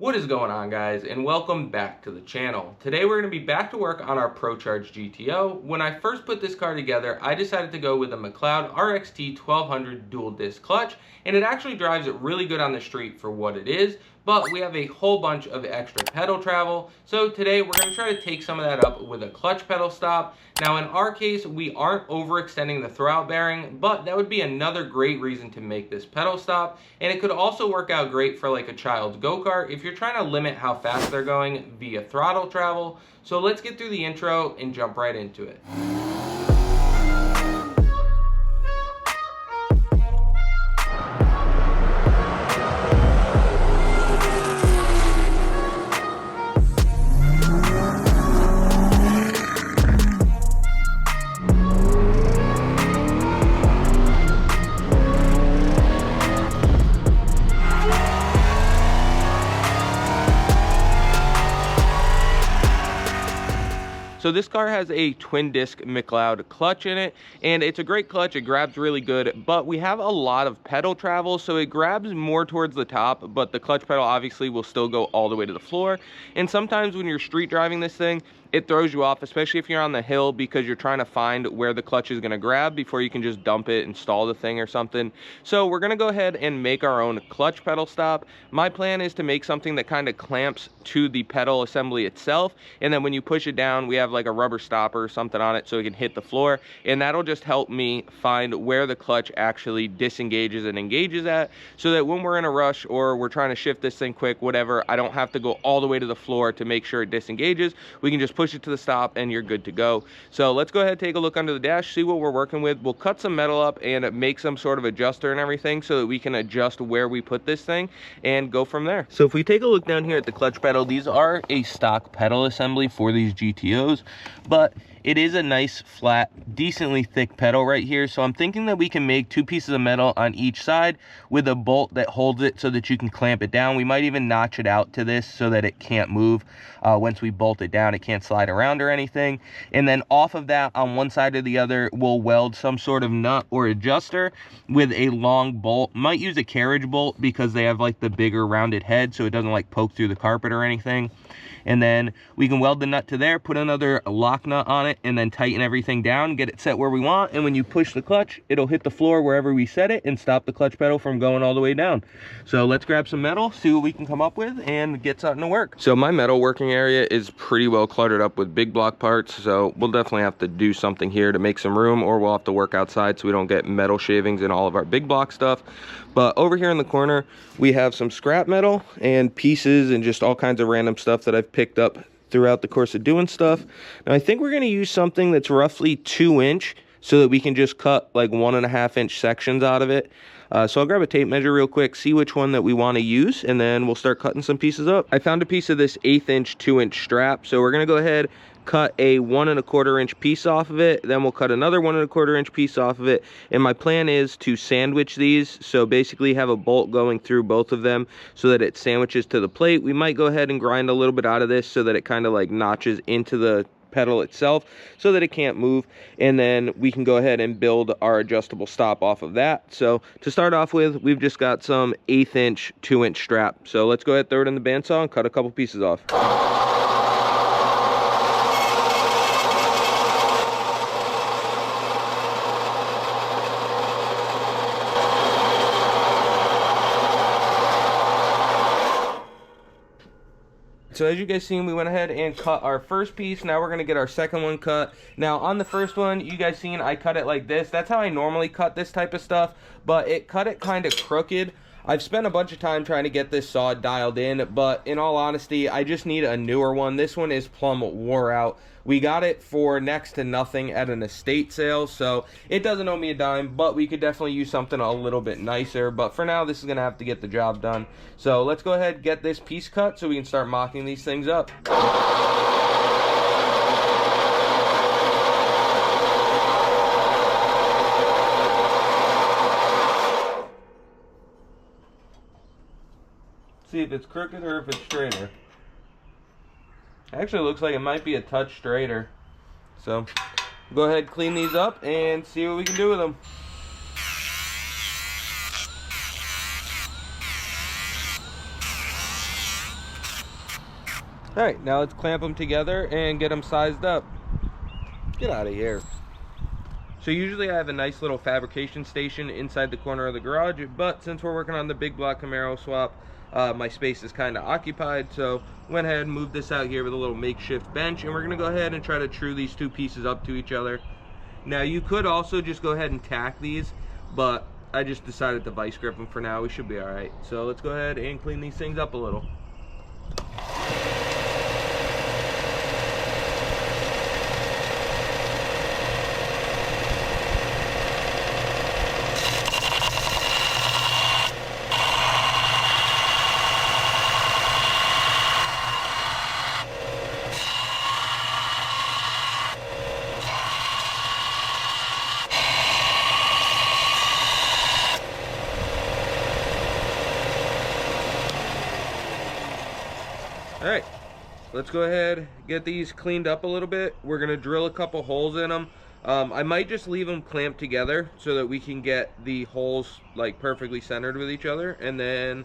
What is going on, guys, and welcome back to the channel. Today we're going to be back to work on our Procharged GTO. When I first put this car together, I decided to go with a McLeod RXT1200 dual disc clutch, and it actually drives it really good on the street for what it is, but we have a whole bunch of extra pedal travel. So today we're going to try to take some of that up with a clutch pedal stop. Now in our case, we aren't overextending the throwout bearing, but that would be another great reason to make this pedal stop. And it could also work out great for like a child's go-kart if you're trying to limit how fast they're going via throttle travel. So let's get through the intro and jump right into it. So this car has a twin disc McLeod clutch in it, and it's a great clutch. It grabs really good, but we have a lot of pedal travel, so it grabs more towards the top, but the clutch pedal obviously will still go all the way to the floor. And sometimes when you're street driving this thing, it throws you off, especially if you're on the hill, because you're trying to find where the clutch is going to grab before you can just dump it and stall the thing or something. So we're going to go ahead and make our own clutch pedal stop. My plan is to make something that kind of clamps to the pedal assembly itself, and then when you push it down, we have like a rubber stopper or something on it so it can hit the floor, and that'll just help me find where the clutch actually disengages and engages at, so that when we're in a rush or we're trying to shift this thing quick, whatever, I don't have to go all the way to the floor to make sure it disengages. We can just push it to the stop and you're good to go. So let's go ahead and take a look under the dash, see what we're working with. We'll cut some metal up and make some sort of adjuster and everything so that we can adjust where we put this thing and go from there. So if we take a look down here at the clutch pedal, these are a stock pedal assembly for these GTOs, but it is a nice, flat, decently thick pedal right here. So I'm thinking that we can make two pieces of metal on each side with a bolt that holds it so that you can clamp it down. We might even notch it out to this so that it can't move. Once we bolt it down, it can't slide around or anything. And then off of that, on one side or the other, we'll weld some sort of nut or adjuster with a long bolt. Might use a carriage bolt because they have like the bigger rounded head so it doesn't like poke through the carpet or anything. And then we can weld the nut to there, put another lock nut on it, and then tighten everything down, get it set where we want. And when you push the clutch, it'll hit the floor wherever we set it and stop the clutch pedal from going all the way down. So let's grab some metal, see what we can come up with, and get something to work. So my metal working area is pretty well cluttered up with big block parts, so we'll definitely have to do something here to make some room, or we'll have to work outside so we don't get metal shavings in all of our big block stuff. But over here in the corner, we have some scrap metal and pieces and just all kinds of random stuff that I've picked up throughout the course of doing stuff. Now I think we're going to use something that's roughly 2-inch so that we can just cut like 1.5-inch sections out of it. So I'll grab a tape measure real quick, see which one that we want to use, and then we'll start cutting some pieces up. I found a piece of this 1/8-inch 2-inch strap, so we're going to go ahead, cut a 1.25-inch piece off of it, then we'll cut another 1.25-inch piece off of it. And my plan is to sandwich these, so basically have a bolt going through both of them so that it sandwiches to the plate. We might go ahead and grind a little bit out of this so that it kind of like notches into the pedal itself so that it can't move, and then we can go ahead and build our adjustable stop off of that. So to start off with, we've just got some 1/8-inch 2-inch strap, so let's go ahead, throw it in the bandsaw and cut a couple pieces off. So as you guys seen, we went ahead and cut our first piece. Now we're going to get our second one cut. Now on the first one, you guys seen I cut it like this. That's how I normally cut this type of stuff, but it cut it kind of crooked. I've spent a bunch of time trying to get this saw dialed in, but in all honesty, I just need a newer one. This one is plumb wore out. We got it for next to nothing at an estate sale, so it doesn't owe me a dime, but we could definitely use something a little bit nicer. But for now, this is going to have to get the job done. So let's go ahead and get this piece cut so we can start mocking these things up. See if it's crooked or if it's straighter. Actually, looks like it might be a touch straighter. So, go ahead, clean these up and see what we can do with them. All right, now let's clamp them together and get them sized up. Get out of here. So usually I have a nice little fabrication station inside the corner of the garage, but since we're working on the big block Camaro swap, my space is kind of occupied, so went ahead and moved this out here with a little makeshift bench, and we're gonna go ahead and try to true these two pieces up to each other. Now you could also just go ahead and tack these, but I just decided to vice grip them for now. We should be all right. So let's go ahead and clean these things up a little. All right, let's go ahead, get these cleaned up a little bit. We're gonna drill a couple holes in them. I might just leave them clamped together so that we can get the holes like perfectly centered with each other, and then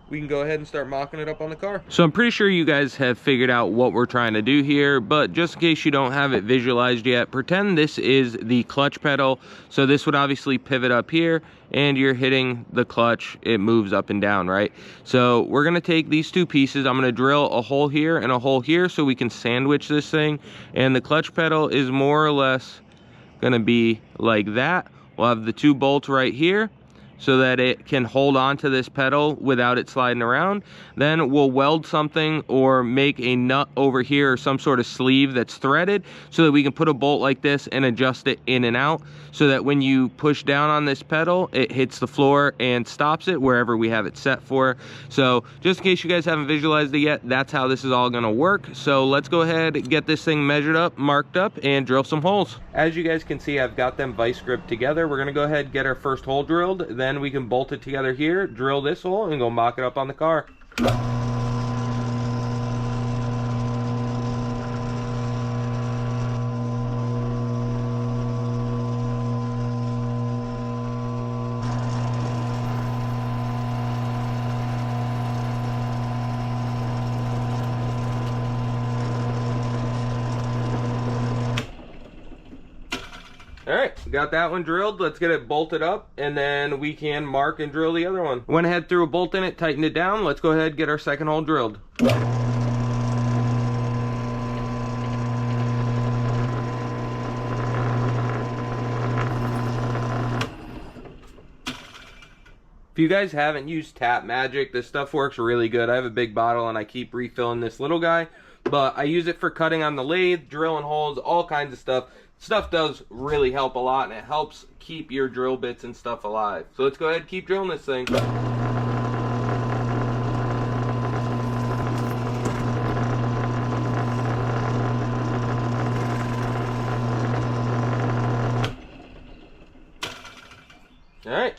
we can go ahead and start mocking it up on the car. So I'm pretty sure you guys have figured out what we're trying to do here, but just in case you don't have it visualized yet, pretend this is the clutch pedal. So this would obviously pivot up here, and you're hitting the clutch, it moves up and down, right? So we're gonna take these two pieces, I'm gonna drill a hole here and a hole here so we can sandwich this thing, and the clutch pedal is more or less gonna be like that. We'll have the two bolts right here so that it can hold on to this pedal without it sliding around. Then we'll weld something or make a nut over here or some sort of sleeve that's threaded so that we can put a bolt like this and adjust it in and out so that when you push down on this pedal, it hits the floor and stops it wherever we have it set for. So just in case you guys haven't visualized it yet, that's how this is all gonna work. So let's go ahead, get this thing measured up, marked up, and drill some holes. As you guys can see, I've got them vice gripped together. We're gonna go ahead and get our first hole drilled. Then we can bolt it together here, drill this hole, and go mock it up on the car. All right, got that one drilled. Let's get it bolted up, and then we can mark and drill the other one. Went ahead, threw a bolt in it, tightened it down. Let's go ahead and get our second hole drilled. If you guys haven't used Tap Magic, this stuff works really good. I have a big bottle and I keep refilling this little guy, but I use it for cutting on the lathe, drilling holes, all kinds of stuff. Stuff does really help a lot, and it helps keep your drill bits and stuff alive. So let's go ahead and keep drilling this thing. All right,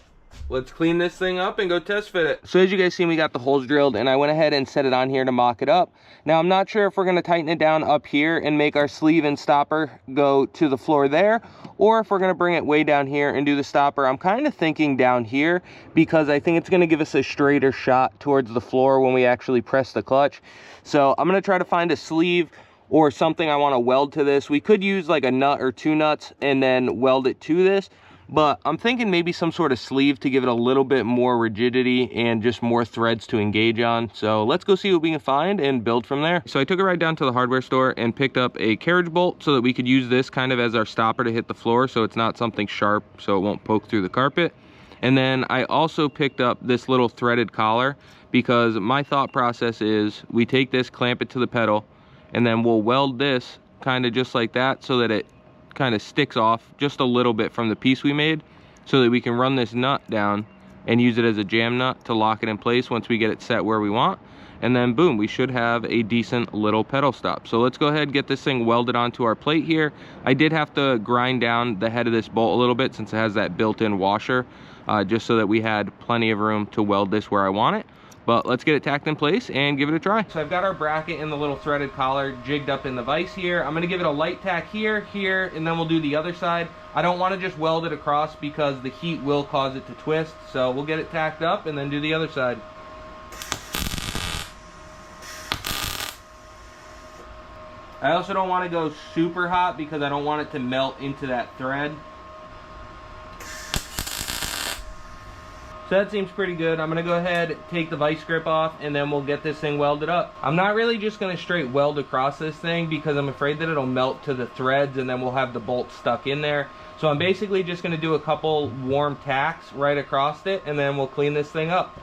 let's clean this thing up and go test fit it. So as you guys see, we got the holes drilled, and I went ahead and set it on here to mock it up. Now I'm not sure if we're gonna tighten it down up here and make our sleeve and stopper go to the floor there, or if we're gonna bring it way down here and do the stopper. I'm kind of thinking down here because I think it's gonna give us a straighter shot towards the floor when we actually press the clutch. So I'm gonna try to find a sleeve or something I wanna weld to this. We could use like a nut or two nuts and then weld it to this, but I'm thinking maybe some sort of sleeve to give it a little bit more rigidity and just more threads to engage on. So let's go see what we can find and build from there. So I took it right down to the hardware store and picked up a carriage bolt so that we could use this kind of as our stopper to hit the floor, so it's not something sharp so it won't poke through the carpet. And then I also picked up this little threaded collar because my thought process is we take this, clamp it to the pedal, and then we'll weld this kind of just like that so that it kind of sticks off just a little bit from the piece we made, so that we can run this nut down and use it as a jam nut to lock it in place once we get it set where we want. And then boom, we should have a decent little pedal stop. So let's go ahead and get this thing welded onto our plate here. I did have to grind down the head of this bolt a little bit since it has that built-in washer, just so that we had plenty of room to weld this where I want it. But let's get it tacked in place and give it a try. So I've got our bracket and the little threaded collar jigged up in the vise here. I'm gonna give it a light tack here, here, and then we'll do the other side. I don't wanna just weld it across because the heat will cause it to twist. So we'll get it tacked up and then do the other side. I also don't want to go super hot because I don't want it to melt into that thread. So that seems pretty good. I'm gonna go ahead, take the vice grip off, and then we'll get this thing welded up. I'm not really just gonna straight weld across this thing because I'm afraid that it'll melt to the threads and then we'll have the bolt stuck in there. So I'm basically just gonna do a couple warm tacks right across it, and then we'll clean this thing up.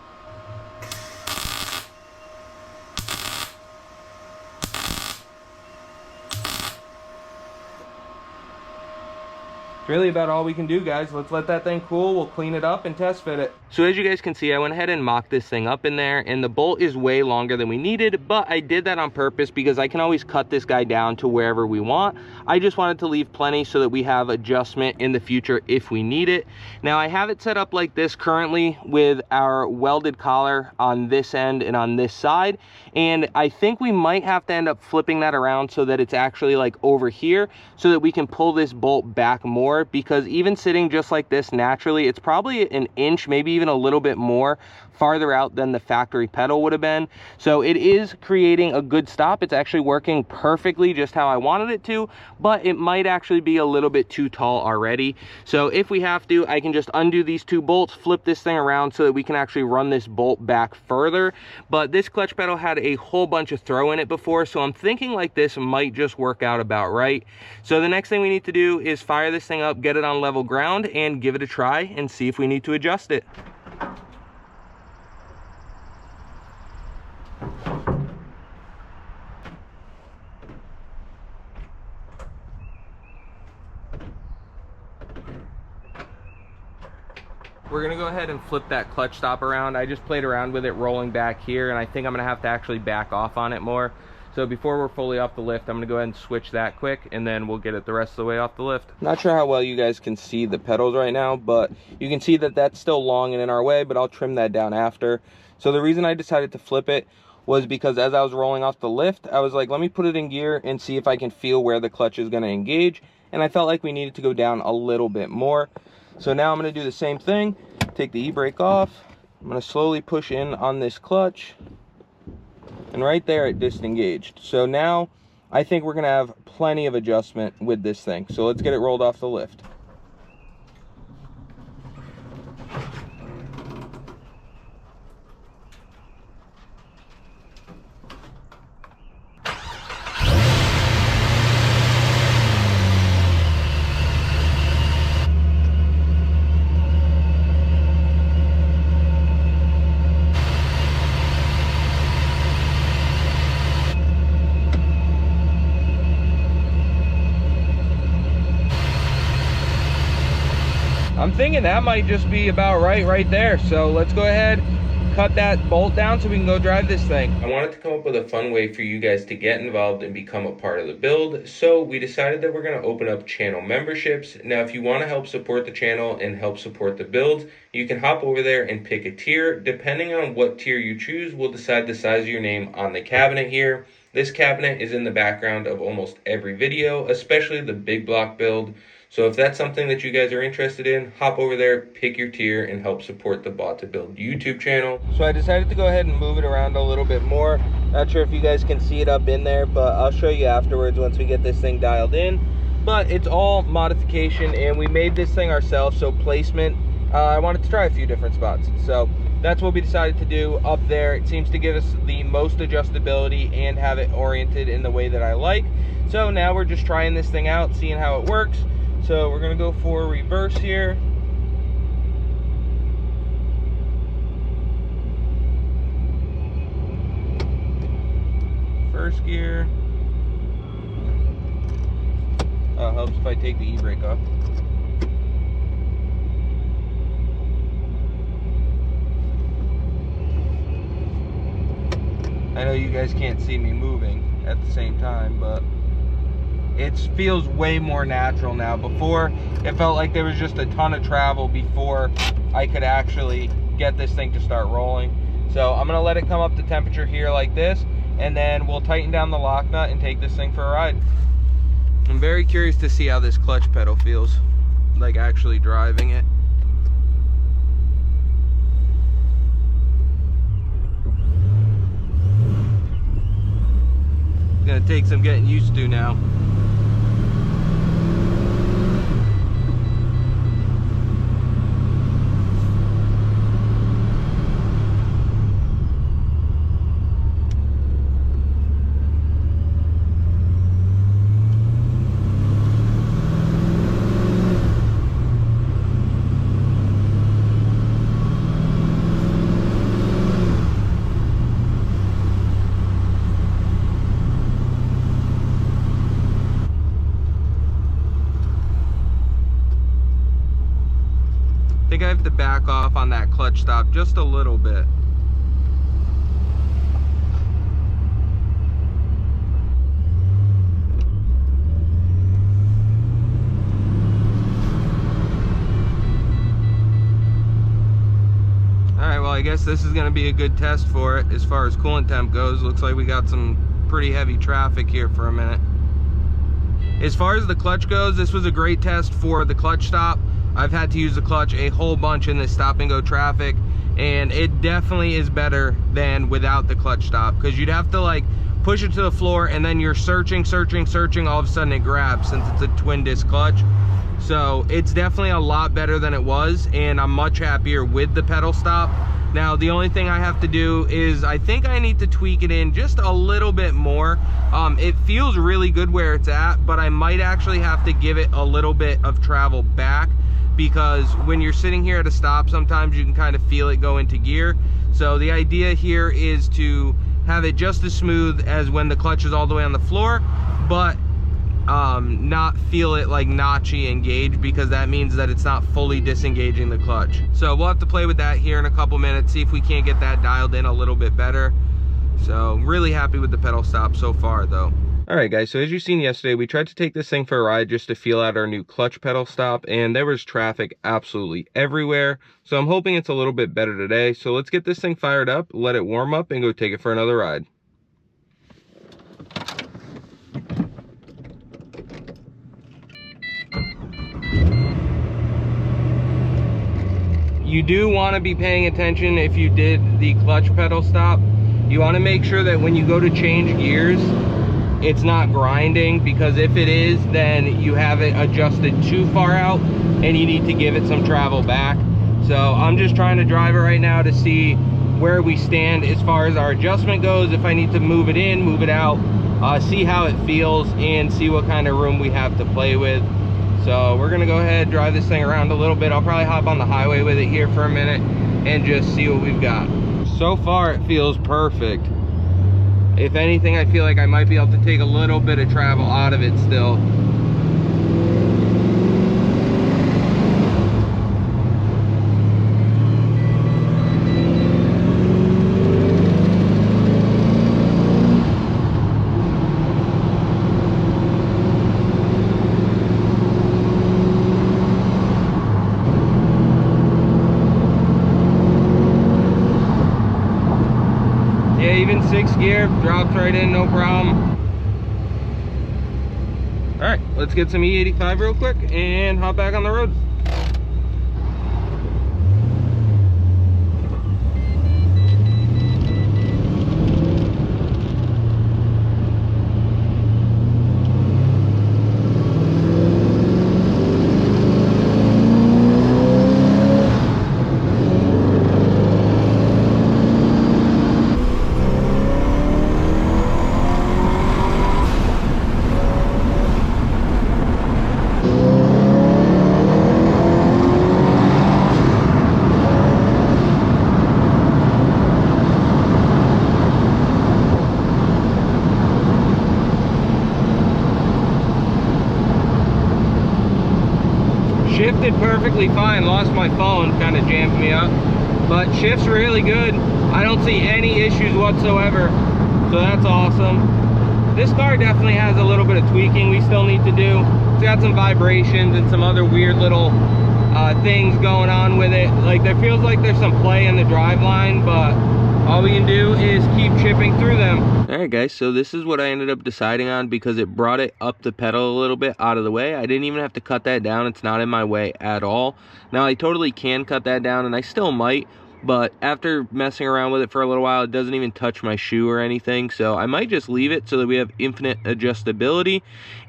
Really about all we can do, guys. Let's let that thing cool. We'll clean it up and test fit it. So as you guys can see, I went ahead and mocked this thing up in there, and the bolt is way longer than we needed, but I did that on purpose because I can always cut this guy down to wherever we want. I just wanted to leave plenty so that we have adjustment in the future if we need it. Now I have it set up like this currently with our welded collar on this end and on this side, and I think we might have to end up flipping that around so that it's actually like over here so that we can pull this bolt back more, because even sitting just like this naturally, it's probably an inch, maybe even a little bit more farther out than the factory pedal would have been. So it is creating a good stop. It's actually working perfectly just how I wanted it to, but it might actually be a little bit too tall already. So if we have to, I can just undo these two bolts, flip this thing around so that we can actually run this bolt back further. But this clutch pedal had a whole bunch of throw in it before, so I'm thinking like this might just work out about right. So the next thing we need to do is fire this thing up, get it on level ground, and give it a try and see if we need to adjust it. We're gonna go ahead and flip that clutch stop around. I just played around with it rolling back here, and I think I'm gonna have to actually back off on it more. So before we're fully off the lift, I'm gonna go ahead and switch that quick, and then we'll get it the rest of the way off the lift. Not sure how well you guys can see the pedals right now, but you can see that that's still long and in our way, but I'll trim that down after. So the reason I decided to flip it was because as I was rolling off the lift, I was like, let me put it in gear and see if I can feel where the clutch is gonna engage. And I felt like we needed to go down a little bit more. So now I'm gonna do the same thing, take the e-brake off. I'm gonna slowly push in on this clutch, and right there it disengaged. So now I think we're gonna have plenty of adjustment with this thing. So let's get it rolled off the lift. I'm thinking that might just be about right there. So let's go ahead, cut that bolt down so we can go drive this thing. I wanted to come up with a fun way for you guys to get involved and become a part of the build. So we decided that we're going to open up channel memberships. Now, if you want to help support the channel and help support the build, you can hop over there and pick a tier. Depending on what tier you choose, we'll decide the size of your name on the cabinet here. This cabinet is in the background of almost every video, especially the big block build. So if that's something that you guys are interested in, hop over there, pick your tier, and help support the Bought to Build YouTube channel. So I decided to go ahead and move it around a little bit more. Not sure if you guys can see it up in there, but I'll show you afterwards once we get this thing dialed in. But it's all modification, and we made this thing ourselves, so placement, I wanted to try a few different spots. So that's what we decided to do up there. It seems to give us the most adjustability and have it oriented in the way that I like. So now we're just trying this thing out, seeing how it works. So we're gonna go for reverse here. First gear. Oh, it helps if I take the e-brake off. I know you guys can't see me moving at the same time, but it feels way more natural now. Before, it felt like there was just a ton of travel before I could actually get this thing to start rolling. So I'm gonna let it come up to temperature here like this, and then we'll tighten down the lock nut and take this thing for a ride. I'm very curious to see how this clutch pedal feels, like actually driving it. Gonna gonna take some getting used to now. I think I have to back off on that clutch stop just a little bit. Alright, well I guess this is going to be a good test for it as far as coolant temp goes. Looks like we got some pretty heavy traffic here for a minute. As far as the clutch goes, this was a great test for the clutch stop. I've had to use the clutch a whole bunch in this stop and go traffic, and it definitely is better than without the clutch stop, because you'd have to like push it to the floor and then you're searching, all of a sudden it grabs since it's a twin disc clutch. So it's definitely a lot better than it was, and I'm much happier with the pedal stop. Now the only thing I have to do is I think I need to tweak it in just a little bit more. It feels really good where it's at, but I might actually have to give it a little bit of travel back, because when you're sitting here at a stop, sometimes you can kind of feel it go into gear. So the idea here is to have it just as smooth as when the clutch is all the way on the floor, but not feel it like notchy engage, because that means that it's not fully disengaging the clutch. So we'll have to play with that here in a couple minutes, see if we can't get that dialed in a little bit better. So really happy with the pedal stop so far though. Alright guys, so as you've seen yesterday, we tried to take this thing for a ride just to feel out our new clutch pedal stop, and there was traffic absolutely everywhere. So I'm hoping it's a little bit better today. So let's get this thing fired up, let it warm up, and go take it for another ride. You do want to be paying attention if you did the clutch pedal stop. You want to make sure that when you go to change gears, it's not grinding, because if it is, then you have it adjusted too far out and you need to give it some travel back. So I'm just trying to drive it right now to see where we stand as far as our adjustment goes, if I need to move it in, move it out, see how it feels, and see what kind of room we have to play with. So we're gonna go ahead, drive this thing around a little bit. I'll probably hop on the highway with it here for a minute and just see what we've got. So far it feels perfect. If anything, I feel like I might be able to take a little bit of travel out of it still. Even 6th gear drops right in, no problem. All right, let's get some E85 real quick and hop back on the road. Shifted perfectly fine, lost my phone, kind of jammed me up, but shifts really good. I don't see any issues whatsoever, so that's awesome. This car definitely has a little bit of tweaking we still need to do. It's got some vibrations and some other weird little things going on with it. Like, there feels like there's some play in the driveline, but all we can do is keep chipping through them. All right guys, so this is what I ended up deciding on, because it brought it up the pedal a little bit out of the way. I didn't even have to cut that down. It's not in my way at all. Now I totally can cut that down, and I still might, but after messing around with it for a little while, it doesn't even touch my shoe or anything. So I might just leave it so that we have infinite adjustability.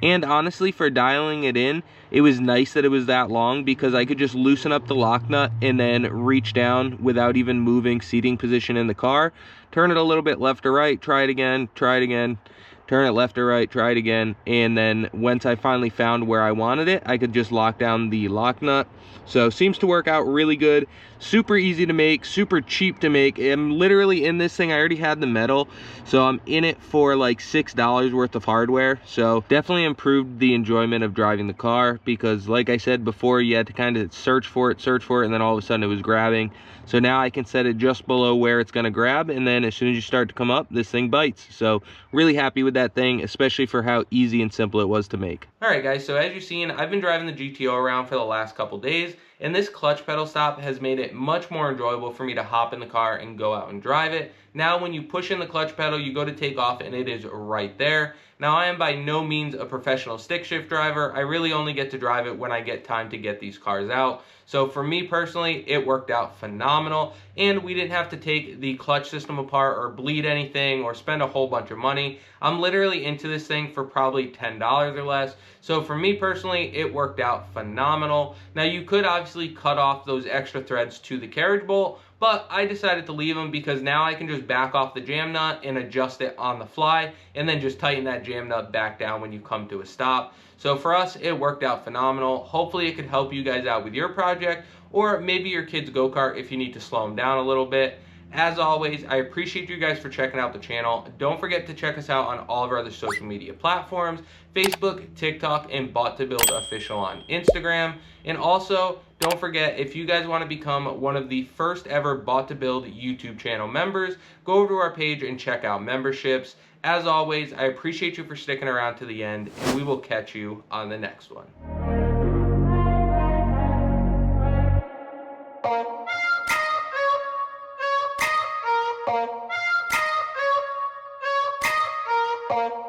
And honestly, for dialing it in, it was nice that it was that long, because I could just loosen up the lock nut and then reach down without even moving seating position in the car, turn it a little bit left or right, try it again, turn it left or right, try it again, and then once I finally found where I wanted it, I could just lock down the lock nut. So seems to work out really good. Super easy to make, super cheap to make. I'm literally in this thing, I already had the metal, so I'm in it for like $6 worth of hardware. So definitely improved the enjoyment of driving the car, because like I said before, you had to kind of search for it, and then all of a sudden it was grabbing. So now I can set it just below where it's gonna grab, and then as soon as you start to come up, this thing bites. So really happy with that thing, especially for how easy and simple it was to make. All right guys, so as you've seen, I've been driving the GTO around for the last couple days, and this clutch pedal stop has made it much more enjoyable for me to hop in the car and go out and drive it. Now when you push in the clutch pedal, you go to take off and it is right there. Now I am by no means a professional stick shift driver. I really only get to drive it when I get time to get these cars out. So for me personally, it worked out phenomenal, and we didn't have to take the clutch system apart or bleed anything or spend a whole bunch of money. I'm literally into this thing for probably $10 or less. So for me personally, it worked out phenomenal. Now you could obviously cut off those extra threads to the carriage bolt, but I decided to leave them because now I can just back off the jam nut and adjust it on the fly, and then just tighten that jam nut back down when you come to a stop. So for us, it worked out phenomenal. Hopefully it could help you guys out with your project, or maybe your kid's go-kart if you need to slow them down a little bit. As always, I appreciate you guys for checking out the channel. Don't forget to check us out on all of our other social media platforms: Facebook, TikTok, and Bought to Build Official on Instagram. And also, don't forget, if you guys want to become one of the first ever Bought to Build YouTube channel members, go over to our page and check out memberships. As always, I appreciate you for sticking around to the end, and we will catch you on the next one. Bye.